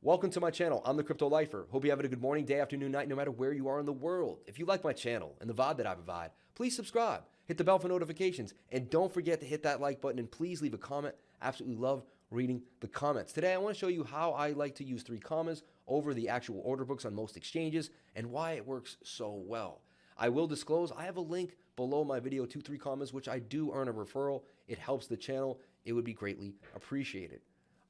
Welcome to my channel. I'm the Crypto Lifer. Hope you're having a good morning, day, afternoon, night, no matter where you are in the world. If you like my channel and the vibe that I provide, please subscribe, hit the bell for notifications, and don't forget to hit that like button and please leave a comment. Absolutely love reading the comments. Today, I want to show you how I like to use 3COMMAS over the actual order books on most exchanges and why it works so well. I will disclose I have a link below my video to 3COMMAS, which I do earn a referral. It helps the channel. It would be greatly appreciated.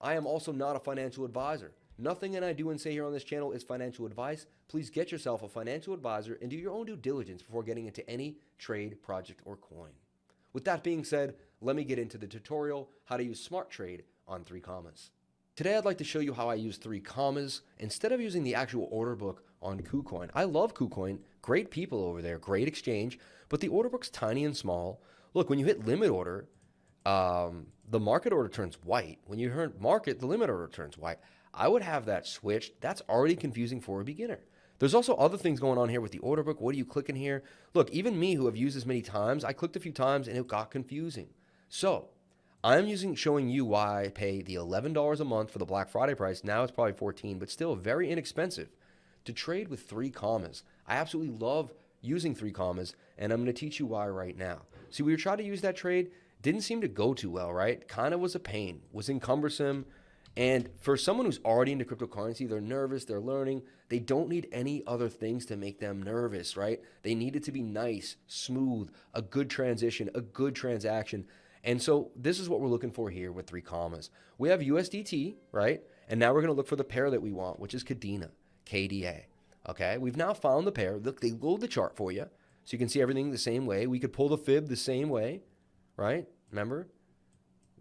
I am also not a financial advisor. Nothing that I do and say here on this channel is financial advice. Please get yourself a financial advisor and do your own due diligence before getting into any trade, project, or coin. With that being said, let me get into the tutorial, how to use Smart Trade on 3COMMAS. Today, I'd like to show you how I use 3COMMAS instead of using the actual order book on KuCoin. I love KuCoin, great people over there, great exchange, but the order book's tiny and small. Look, when you hit limit order, the market order turns white. When you hit market, the limit order turns white. I would have that switched. That's already confusing for a beginner. There's also other things going on here with the order book. What do you click in here? Look, even me who have used this many times, I clicked a few times and it got confusing. So I'm showing you why I pay the $11 a month for the Black Friday price. Now it's probably $14, but still very inexpensive to trade with 3COMMAS. I absolutely love using 3COMMAS, and I'm going to teach you why right now. See, we were trying to use that trade. Didn't seem to go too well, right? Kind of was a pain, was cumbersome. And for someone who's already into cryptocurrency, they're nervous, they're learning, they don't need any other things to make them nervous, right? They need it to be nice, smooth, a good transition, a good transaction. And so this is what we're looking for here with 3COMMAS. We have USDT, right? And now we're going to look for the pair that we want, which is Kadena, KDA. Okay, we've now found the pair. Look, they load the chart for you, so you can see everything the same way. We could pull the fib the same way, right? Remember,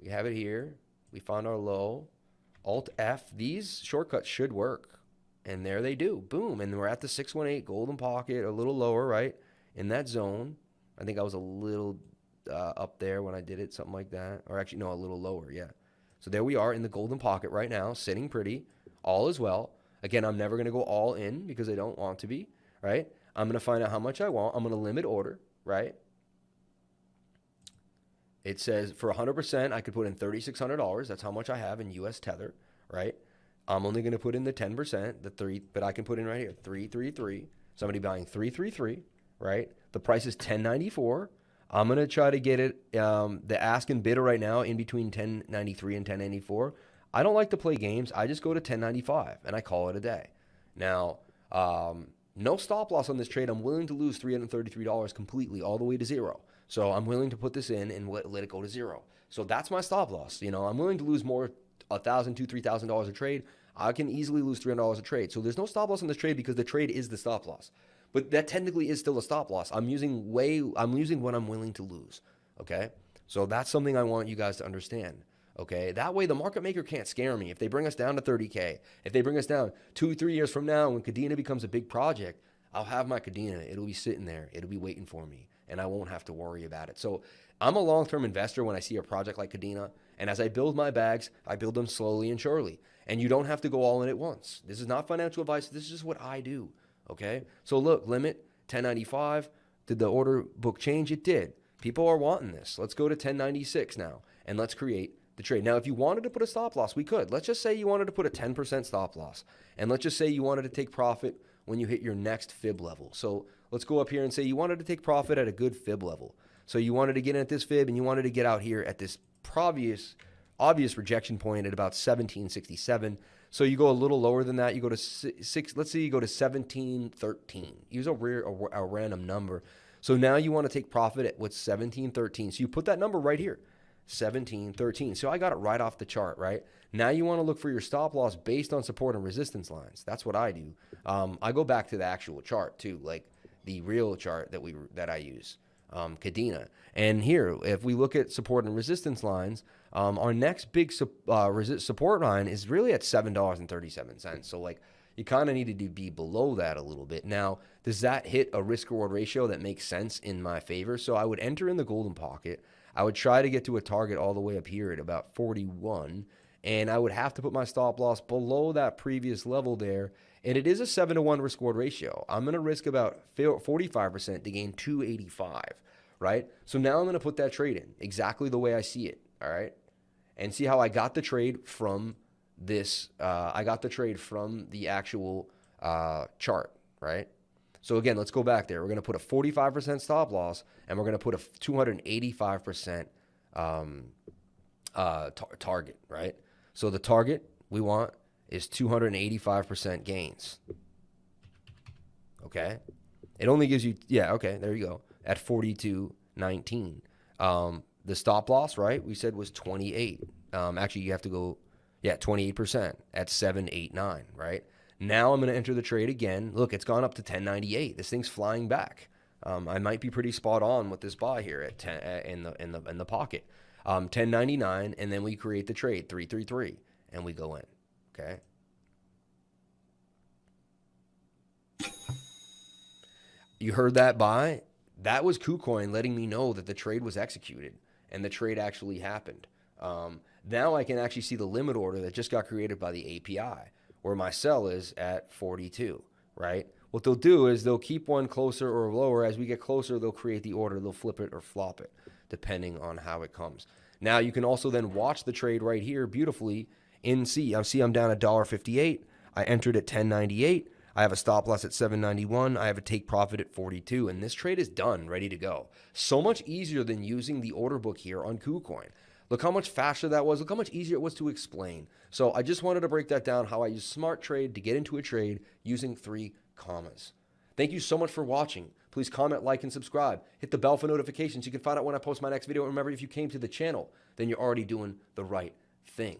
we have it here. We found our low. Alt F, these shortcuts should work. And there they do. Boom. And we're at the 618 golden pocket, a little lower, right? In that zone. I think I was a little up there when I did it, something like that. Or actually, no, a little lower, yeah. So there we are in the golden pocket right now, sitting pretty. All is well. Again, I'm never going to go all in because I don't want to be, right? I'm going to find out how much I want. I'm going to limit order, right? It says for 100%, I could put in $3,600. That's how much I have in US Tether, right? I'm only going to put in the 10%, the 3, but I can put in right here, 333. Somebody buying 333, right? The price is 1094. I'm going to try to get it, the ask and bid right now in between 1093 and 1094. I don't like to play games. I just go to 1095 and I call it a day. Now, no stop loss on this trade. I'm willing to lose $333 completely all the way to zero. So I'm willing to put this in and let it go to zero. So that's my stop loss. You know, I'm willing to lose more, $1,000, $2,000, $3,000 a trade. I can easily lose $300 a trade. So there's no stop loss on this trade because the trade is the stop loss. But that technically is still a stop loss. I'm using what I'm willing to lose. Okay. So that's something I want you guys to understand. Okay. That way the market maker can't scare me. If they bring us down to 30K, if they bring us down 2-3 years from now, when Kadena becomes a big project, I'll have my Kadena. It'll be sitting there. It'll be waiting for me. And I won't have to worry about it. So I'm a long-term investor when I see a project like Kadena. And as I build my bags, I build them slowly and surely. And you don't have to go all in at once. This is not financial advice. This is just what I do. Okay? So look, limit 1095. Did the order book change? It did. People are wanting this. Let's go to 1096 now. And let's create the trade. Now, if you wanted to put a stop loss, we could. Let's just say you wanted to put a 10% stop loss. And let's just say you wanted to take profit when you hit your next fib level. So let's go up here and say you wanted to take profit at a good fib level. So you wanted to get in at this fib and you wanted to get out here at this obvious rejection point at about 1767. So you go a little lower than that. You go to six. Let's say you go to 1713. Use a random number. So now you want to take profit at what's 1713. So you put that number right here, 1713. So I got it right off the chart, right? Now you want to look for your stop loss based on support and resistance lines. That's what I do. I go back to the actual chart too, like the real chart that I use, Kadena. And here, if we look at support and resistance lines, our next big support line is really at $7.37. So like you kind of needed to be below that a little bit. Now, does that hit a risk reward ratio that makes sense in my favor? So I would enter in the golden pocket. I would try to get to a target all the way up here at about 41. And I would have to put my stop loss below that previous level there. And it is a 7-to-1 risk reward ratio. I'm going to risk about 45% to gain 285, right? So now I'm going to put that trade in exactly the way I see it, all right? And see how I got the trade from this, I got the trade from the actual chart, right? So again, let's go back there. We're going to put a 45% stop loss, and we're going to put a 285% target, right? So the target we want is 285% gains. Okay. It only gives you, yeah, okay, there you go, at 42.19. The stop loss, right, we said was 28. Actually, you have to go, yeah, 28% at 789, right? Now I'm going to enter the trade again. Look, it's gone up to 1098. This thing's flying back. I might be pretty spot on with this buy here at 10 in the pocket. 1099, and then we create the trade 333, and we go in. Okay. You heard that buy? That was KuCoin letting me know that the trade was executed and the trade actually happened. Now I can actually see the limit order that just got created by the API, where my sell is at 42, right? What they'll do is they'll keep one closer or lower. As we get closer, they'll create the order. They'll flip it or flop it, depending on how it comes. Now you can also then watch the trade right here beautifully in C. I see I'm down at $1.58. I entered at 1098. I have a stop loss at 791. I have a take profit at 42, and this trade is done, ready to go. So much easier than using the order book here on KuCoin. Look how much faster that was. Look how much easier it was to explain. So I just wanted to break that down, how I use Smart Trade to get into a trade using 3COMMAS. Thank you so much for watching. Please comment, like, and subscribe. Hit the bell for notifications. You can find out when I post my next video. And remember, if you came to the channel, then you're already doing the right thing.